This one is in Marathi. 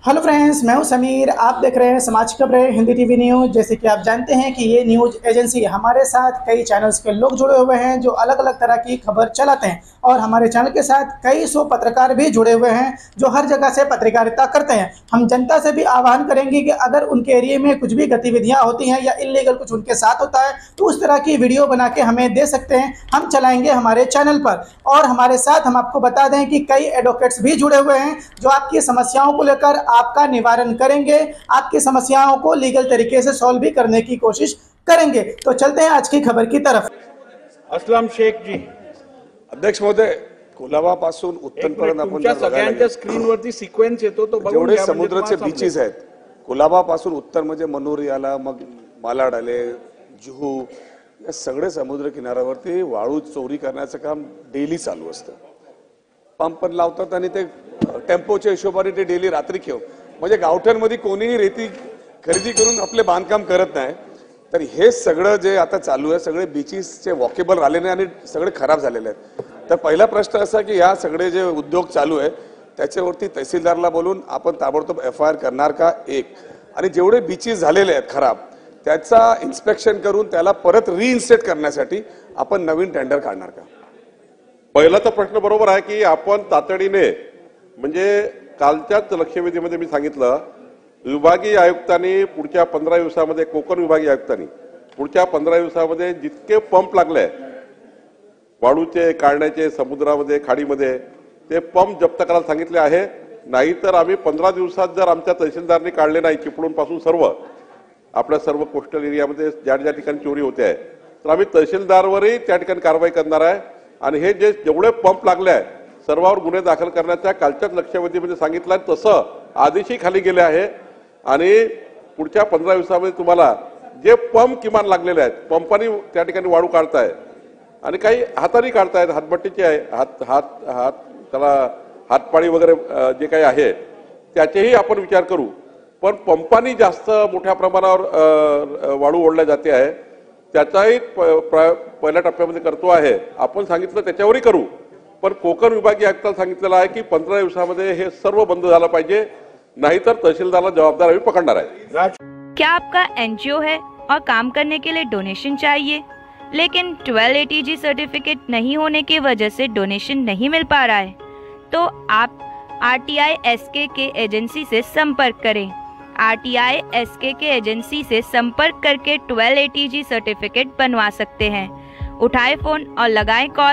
हेलो फ्रेंड्स, मैं हूं समीर। आप देख रहे हैं समाज खबरें हिंदी टीवी न्यूज़। जैसे कि आप जानते हैं कि ये न्यूज़ एजेंसी हमारे साथ कई चैनल्स के लोग जुड़े हुए हैं जो अलग अलग तरह की खबर चलाते हैं, और हमारे चैनल के साथ कई सौ पत्रकार भी जुड़े हुए हैं जो हर जगह से पत्रकारिता करते हैं। हम जनता से भी आह्वान करेंगे कि अगर उनके एरिया में कुछ भी गतिविधियाँ होती हैं या इलीगल कुछ उनके साथ होता है तो उस तरह की वीडियो बना के हमें दे सकते हैं, हम चलाएंगे हमारे चैनल पर। और हमारे साथ हम आपको बता दें कि कई एडवोकेट्स भी जुड़े हुए हैं जो आपकी समस्याओं को लेकर आपका निवारण करेंगे, आपकी समस्याओं को लीगल तरीके से सॉल्व भी करने की कोशिश करेंगे। तो चलते हैं आज की खबर की तरफ। असलम शेख जी। अध्यक्ष महोदय, कुलाबापासून उत्तरपर्यंत आपण तुमच्या सगळ्यांच्या स्क्रीनवरती सिक्वेन्स येतो तो बघून जेवढे घ्या, म्हणजे समुद्राचे तुम्हाला बीचेस आहेत, कुलाबापासून उत्तर म्हणजे मनोरी आला, मग मालाड आले, जुहू, या सगळे समुद्र किनाऱ्यावरती वाळू चोरी करण्याचं काम डेली चालू असतं। पंप पण लावतात आणि ते टेम्पोच्या हिशोबाने ते डेली रात्री घेऊन, म्हणजे गावठ्यांमध्ये कोणीही रेती खरेदी करून आपले बांधकाम करत नाही। तर हे सगळं जे आता चालू आहे, सगळे बीचेसचे वॉकेबल राहिले नाही आणि सगळे खराब झालेले आहेत। तर पहिला प्रश्न असा की या सगळे जे उद्योग चालू आहे त्याच्यावरती तहसीलदारला बोलून आपण ताबडतोब एफआयआर करणार का, एक, आणि जेवढे बीचेस झालेले आहेत खराब त्याचा इन्स्पेक्शन करून त्याला परत रिइन्स्टेट करण्यासाठी आपण नवीन टेंडर काढणार का। पहिला तर प्रश्न बरोबर आहे की आपण तातडीने, म्हणजे कालच्याच लक्षवेधीमध्ये मी सांगितलं, विभागीय आयुक्तांनी पुढच्या 15 दिवसामध्ये, कोकण विभागीय आयुक्तांनी पुढच्या 15 दिवसामध्ये जितके पंप लागले वाळूचे काढण्याचे समुद्रामध्ये खाडीमध्ये ते पंप जप्त करायला सांगितले आहे। नाहीतर आम्ही 15 दिवसात जर आमच्या तहसीलदारांनी काढले नाही चिपळूण पासून सर्व आपल्या सर्व कोस्टल एरियामध्ये ज्या ज्या ठिकाणी चोरी होते आहे तर आम्ही तहसीलदारवरही त्या ठिकाणी कारवाई करणार आहे। आणि हे जे जेवढे पंप लागले आहे सर्वांवर गुन्हे दाखल करण्याच्या कालच्याच लक्षवेधीमध्ये सांगितलं आहे, तसं आदेशही खाली गेले आहे। आणि पुढच्या 15 दिवसामध्ये तुम्हाला जे पंप किमान लागलेले आहेत, पंपानी त्या ठिकाणी वाळू काढताय आणि काही हाताने काढतायत, हातभट्टीचे आहे, हात त्याला हातपाळी वगैरे जे काही आहे त्याचेही आपण विचार करू। पण पंपानी जास्त मोठ्या प्रमाणावर वाळू ओढल्या जाते आहे, त्याचाही पहिल्या टप्प्यामध्ये करतो आहे। आपण सांगितलं त्याच्यावरही करू, पण कोकण विभागीय आयुक्तांना सांगितलेलं आहे की 15 दिवसामध्ये हे सर्व बंद झालं पाहिजे, नाहीतर तहसीलदारला जबाबदार आम्ही पकडणार आहे। क्या आपका एनजीओ है और काम करने के लिए डोनेशन चाहिए, लेकिन 1280G सर्टिफिकेट नहीं होने की वजह से डोनेशन नहीं मिल पा रहा है, तो आप RTI SKK एजेंसी से संपर्क करें। RTI SKK एजेंसी से संपर्क करके 1280G सर्टिफिकेट बनवा सकते हैं। उठाए फोन और लगाएं कॉल।